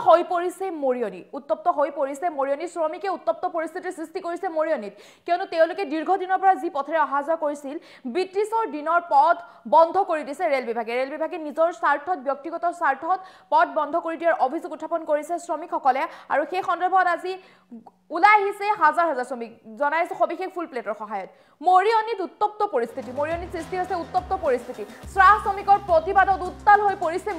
হৈ পৰিছে মৰিয়নি শ্ৰমিকে উত্তপ্ত পৰিস্থিতিৰ সৃষ্টি কৰিছে মৰিয়নিত কিয়নো তেওঁলোকে দীৰ্ঘদিনৰ পৰা যি পথৰে অহা যোৱা কৰিছিল ব্ৰিটিছৰ দিনৰ পথ বন্ধ কৰি দিছে ৰেল বিভাগে নিজৰ স্বাৰ্থত ব্যক্তিগত স্বাৰ্থত পথ বন্ধ কৰি দিয়াৰ অভিযোগ উত্থাপন কৰিছে শ্ৰমিকসকলে আৰু সেই সন্দৰ্ভত আজি ওলাই আহিছে হাজাৰ হাজাৰ শ্ৰমিক জনাইছে সবিশেষ ফুল প্লেটৰ সহায়ত মৰিয়নিত উত্তপ্ত পৰিস্থিতি মৰিয়নিত সৃষ্টি হৈছে উত্তপ্ত পৰিস্থিতি চাহ শ্ৰমিকৰ প্ৰতিবাদত উত্তাল হৈ পৰিছে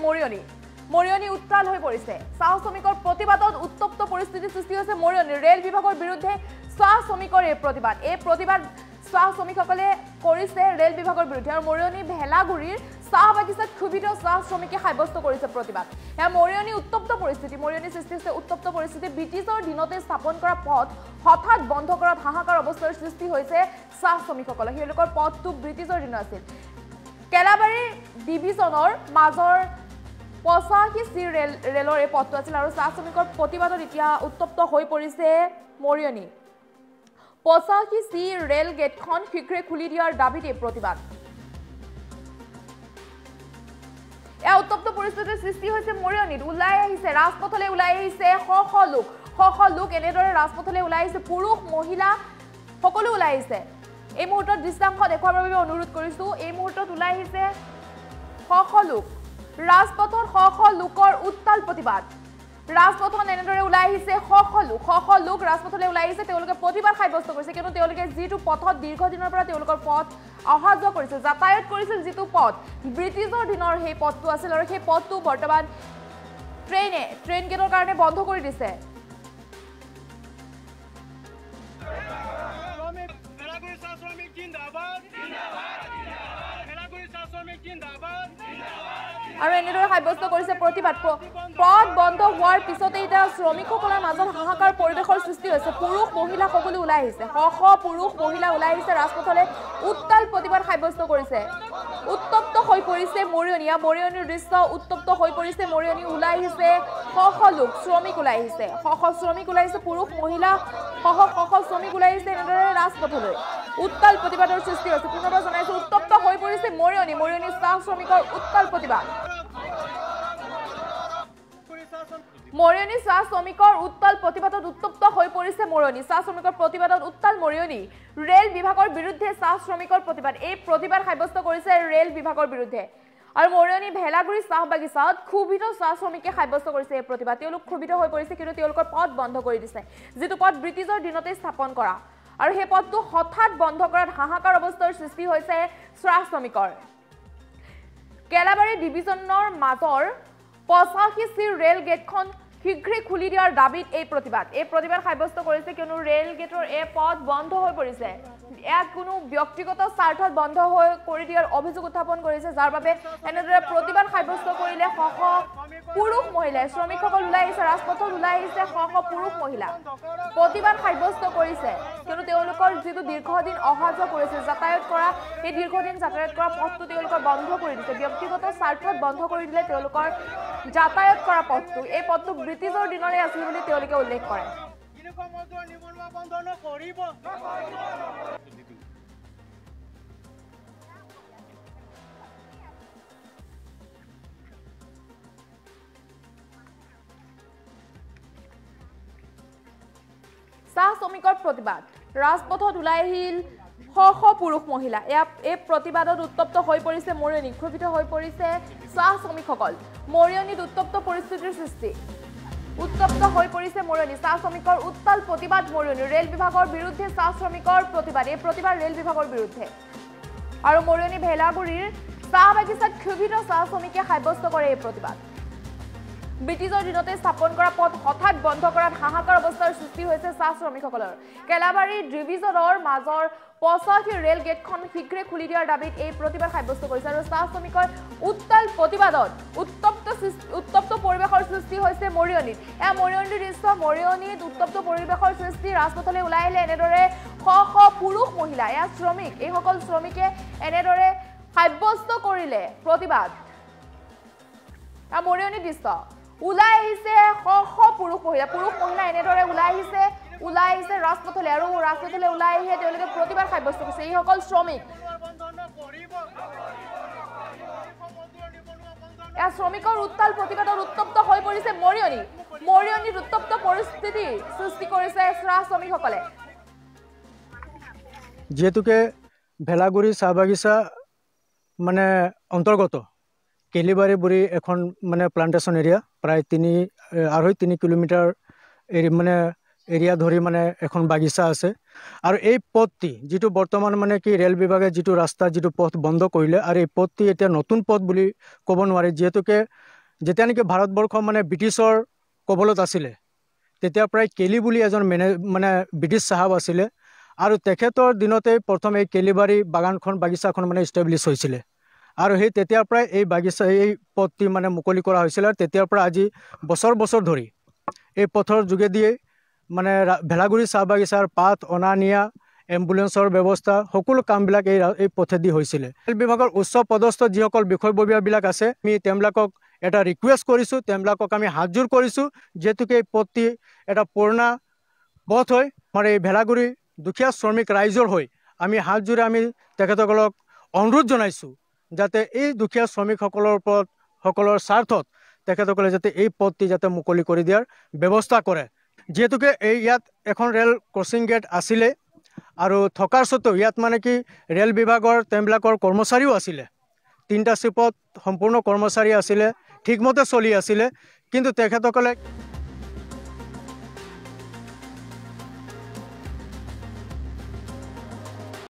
মৰিয়নি উত্তাল হৈ পৰিছে চাহ শ্ৰমিকৰ প্ৰতিবাদত উত্তপ্ত পৰিস্থিতি সৃষ্টি হৈছে মৰিয়নি ৰেল বিভাগৰ বিৰুদ্ধে চাহ শ্ৰমিকৰ এই প্ৰতিবাদ চাহ শ্ৰমিকসকলে কৰিছে ৰেল বিভাগৰ বিৰুদ্ধে আৰু মৰিয়নি ভেলাগুৰিৰ চাহ বাগিচাত ক্ষুভিত চাহ শ্ৰমিকে সাব্যস্ত কৰিছে প্ৰতিবাদ মৰিয়নি উত্তপ্ত পৰিস্থিতি মৰিয়নি সৃষ্টি হৈছে উত্তপ্ত পৰিস্থিতি ব্ৰিটিছৰ দিনতে স্থাপন কৰা পথ হঠাৎ বন্ধ কৰাত হাহাকাৰ অৱস্থাৰ সৃষ্টি হৈছে চাহ শ্ৰমিকসকলৰ তেওঁলোকৰ পথটো ব্ৰিটিছৰ দিনৰ আছিল কেলাবাৰী ডিভিজনৰ মাজৰ 85 চি ৰেলৰ এই পথটো আছিল আৰু চাহ শ্ৰমিকৰ প্ৰতিবাদত এতিয়া উত্তপ্ত হৈ পৰিছে মৰিয়নি 85 চি ৰেল গেটখন শীঘ্ৰে খুলি দিয়াৰ দাবীত এই প্ৰতিবাদ উত্তপ্ত পৰিস্থিতিৰ সৃষ্টি হৈছে মৰিয়নিত ওলাই আহিছে ৰাজপথলৈ ওলাই আহিছে শ লোক এনেদৰে ৰাজপথলৈ ওলাই আহিছে পুৰুষ মহিলা সকলো ওলাই আহিছে এই মুহূৰ্তত দৃশ্যাংশ দেখুৱাৰ বাবে অনুৰোধ কৰিছো এই মুহূৰ্তত ওলাই আহিছে শ লোক ৰাজপথৰ শ লোকৰ উত্তাল প্ৰতিবাদ ৰাজপথত এনেদৰে ওলাই আহিছে শ লোক ৰাজপথলৈ ওলাই আহিছে তেওঁলোকে প্ৰতিবাদ সাব্যস্ত কৰিছে কিন্তু তেওঁলোকে যিটো পথত দীৰ্ঘদিনৰ পৰা তেওঁলোকৰ পথ অহা যোৱা কৰিছিল যাতায়াত কৰিছিল যিটো পথ ব্ৰিটিছৰ দিনৰ সেই পথটো আছিল আৰু সেই পথটো বৰ্তমান ট্ৰেইন গেটৰ কাৰণে বন্ধ কৰি দিছে আৰু এনেদৰে সাব্যস্ত কৰিছে প্ৰতিবাদ পথ বন্ধ হোৱাৰ পিছতে এতিয়া শ্ৰমিকসকলৰ মাজত হাহাকাৰ পৰিৱেশৰ সৃষ্টি হৈছে পুৰুষ মহিলা সকলো ওলাই আহিছে শ পুৰুষ মহিলা ওলাই আহিছে ৰাজপথলৈ উত্তাল প্ৰতিবাদ সাব্যস্ত কৰিছে উত্তপ্ত হৈ পৰিছে মৰিয়নিৰ দৃশ্য উত্তপ্ত হৈ পৰিছে মৰিয়নি ওলাই আহিছে শ লোক শ্ৰমিক ওলাই আহিছে শ্ৰমিক ওলাই আহিছে পুৰুষ মহিলা শ শ্ৰমিক ওলাই আহিছে এনেদৰে ৰাজপথলৈ উত্তাল প্ৰতিবাদৰ সৃষ্টি হৈছে পুনৰবাৰ জনাইছো উত্তপ্ত হৈ পৰিছে মৰিয়নিৰ চাহ শ্ৰমিকৰ উত্তাল প্ৰতিবাদ মৰিয়নি চাহ শ্ৰমিকৰ উত্তাল প্ৰতিবাদত উত্তপ্ত হৈ পৰিছে মৰিয়নি চাহ শ্ৰমিকৰ প্ৰতিবাদত উত্তাল মৰিয়নি ৰেল বিভাগৰ বিৰুদ্ধে চাহ শ্ৰমিকৰ প্ৰতিবাদ এই প্ৰতিবাদ সাব্যস্ত কৰিছে ৰেল বিভাগৰ বিৰুদ্ধে আৰু মৰিয়নি ভেলাগুৰি চাহ বাগিচাত ক্ষুভিত চাহ শ্ৰমিকে সাব্যস্ত কৰিছে এই প্ৰতিবাদ তেওঁলোক ক্ষুভিত হৈ পৰিছে কিন্তু তেওঁলোকৰ পথ বন্ধ কৰি দিছে যিটো পথ ব্ৰিটিছৰ দিনতে স্থাপন কৰা আৰু সেই পথটো হঠাৎ বন্ধ কৰাত হাহাকাৰ অৱস্থাৰ সৃষ্টি হৈছে চাহ শ্ৰমিকৰ কেলাবাৰী ডিভিজনৰ মাজৰ 85 চি ৰেল গেটখন শীঘ্ৰে খুলি দিয়াৰ দাবীত এই প্ৰতিবাদ সাব্যস্ত কৰিছে কিয়নো ৰেল গেটৰ এই পথ বন্ধ হৈ পৰিছে ইয়াক কোনো ব্যক্তিগত স্বাৰ্থত বন্ধ কৰি দিয়াৰ অভিযোগ উত্থাপন কৰিছে যাৰ বাবে এনেদৰে প্ৰতিবাদ সাব্যস্ত কৰিলে শ পুৰুষ মহিলা শ্ৰমিকসকল ওলাই আহিছে ৰাজপথত ওলাই আহিছে শ পুৰুষ মহিলা প্ৰতিবাদ সাব্যস্ত কৰিছে কিয়নো তেওঁলোকৰ যিটো দীৰ্ঘদিন অহা যোৱা কৰিছিল যাতায়াত কৰা সেই দীৰ্ঘদিন যাতায়াত কৰা পথটো তেওঁলোকৰ বন্ধ কৰি দিছে ব্যক্তিগত স্বাৰ্থত বন্ধ কৰি দিলে তেওঁলোকৰ যাতায়াত কৰা পথটো এই পথটো ব্ৰিটিছৰ দিনৰে আছিল বুলি তেওঁলোকে উল্লেখ কৰে চাহ শ্ৰমিকৰ প্ৰতিবাদ ৰাজপথত ওলাই আহিল শ পুৰুষ মহিলা এই প্ৰতিবাদত উত্তপ্ত হৈ পৰিছে মৰিয়নি ক্ষুভিত হৈ পৰিছে চাহ শ্ৰমিকসকল মৰিয়নিত উত্তপ্ত পৰিস্থিতিৰ সৃষ্টি উত্তপ্ত হৈ পৰিছে মৰিয়নি চাহ শ্ৰমিকৰ উত্তাল প্ৰতিবাদ মৰিয়নি ৰেল বিভাগৰ বিৰুদ্ধে চাহ শ্ৰমিকৰ প্ৰতিবাদ এই প্ৰতিবাদ ৰেল বিভাগৰ বিৰুদ্ধে আৰু মৰিয়নি ভেলাগুৰিৰ চাহ বাগিচাত ক্ষুভিত চাহ শ্ৰমিকে সাব্যস্ত কৰে এই প্ৰতিবাদ ব্ৰিটিছৰ দিনতে স্থাপন কৰা পথ হঠাৎ বন্ধ কৰাত হাহাকাৰ অৱস্থাৰ সৃষ্টি হৈছে চাহ শ্ৰমিকসকলৰ কেলাবাৰী ডিভিজনৰ মাজৰ 85 ৰেল গেটখন শীঘ্ৰে খুলি দিয়াৰ দাবীত এই প্ৰতিবাদ সাব্যস্ত কৰিছে আৰু চাহ শ্ৰমিকৰ উত্তাল প্ৰতিবাদত উত্তপ্ত পৰিৱেশৰ সৃষ্টি হৈছে মৰিয়নিত মৰিয়নিৰ দৃশ্য মৰিয়নিত উত্তপ্ত পৰিৱেশৰ সৃষ্টি ৰাজপথলৈ ওলাই আহিলে এনেদৰে শ পুৰুষ মহিলা শ্ৰমিক এইসকল শ্ৰমিকে এনেদৰে সাব্যস্ত কৰিলে প্ৰতিবাদ মৰিয়নিৰ দৃশ্য ওলাই আহিছে শ পুৰুষ মহিলা এনেদৰে ওলাই আহিছে ৰাজপথলৈ আৰু ৰাজপথলৈ ওলাই আহি তেওঁলোকে প্ৰতিবাদ সাব্যস্ত কৰিছে এইসকল শ্ৰমিক শ্ৰমিকৰ উত্তাল প্ৰতিবাদত উত্তপ্ত হৈ পৰিছে মৰিয়নি মৰিয়নিত উত্তপ্ত পৰিস্থিতি সৃষ্টি কৰিছে চাহ শ্ৰমিকসকলে। যেহেতুকে ভেলাগুৰি চাহ বাগিচা মানে অন্তৰ্গত কেলিবাৰী বুঢ়ী এখন মানে প্লান্টেশ্যন এৰিয়া প্ৰায় 2.5-3 কিলোমিটাৰ মানে এৰিয়া ধৰি মানে এখন বাগিচা আছে। আৰু এই পথটি যিটো বৰ্তমান মানে কি ৰেল বিভাগে যিটো ৰাস্তা যিটো পথ বন্ধ কৰিলে আৰু এই পথটি এতিয়া নতুন পথ বুলি ক'ব নোৱাৰি। যেহেতুকে যেতিয়া নেকি ভাৰতবৰ্ষ মানে ব্ৰিটিছৰ কবলত আছিলে তেতিয়া প্ৰায় কেলি বুলি এজন মানে ব্ৰিটিছ চাহাব আছিলে আৰু তেখেতৰ দিনতে প্ৰথম এই কেলিবাৰী বাগিচাখন মানে ইষ্টাব্লিছ হৈছিলে। আৰু সেই তেতিয়াৰ পৰাই এই পথটি মানে মুকলি কৰা হৈছিল আৰু তেতিয়াৰ পৰা আজি বছৰ ধৰি এই পথৰ যোগেদিয়ে মানে ভেলাগুৰি চাহ বাগিচাৰ পাত অনা নিয়া এম্বুলেন্সৰ ব্যৱস্থা সকলো কামবিলাক এই পথেদি হৈছিলে। ৰেল বিভাগৰ উচ্চ পদস্থ যিসকল বিষয়ববীয়াবিলাক আছে আমি তেওঁলোকক এটা ৰিকুৱেষ্ট কৰিছোঁ, তেওঁলোকক আমি হাতযোৰ কৰিছোঁ যিহেতুকে এই পথটি এটা পুৰণা পথ হয়। আমাৰ এই ভেলাগুৰি দুখীয়া শ্ৰমিক ৰাইজৰ হৈ আমি হাতযোৰে আমি তেখেতসকলক অনুৰোধ জনাইছোঁ যাতে এই দুখীয়া শ্ৰমিকসকলৰ স্বাৰ্থত তেখেতসকলে যাতে এই পথটি যাতে মুকলি কৰি দিয়াৰ ব্যৱস্থা কৰে। যেহেতুকে ইয়াত এখন ৰেল ক্ৰছিং গেট আছিলে আৰু থকাৰ স্বত্তেও ইয়াত মানে কি ৰেল বিভাগৰ তেওঁলোকৰ কৰ্মচাৰীও আছিলে, 3টা চিফত সম্পূৰ্ণ কৰ্মচাৰী আছিলে, ঠিকমতে চলি আছিলে, কিন্তু তেখেতসকলে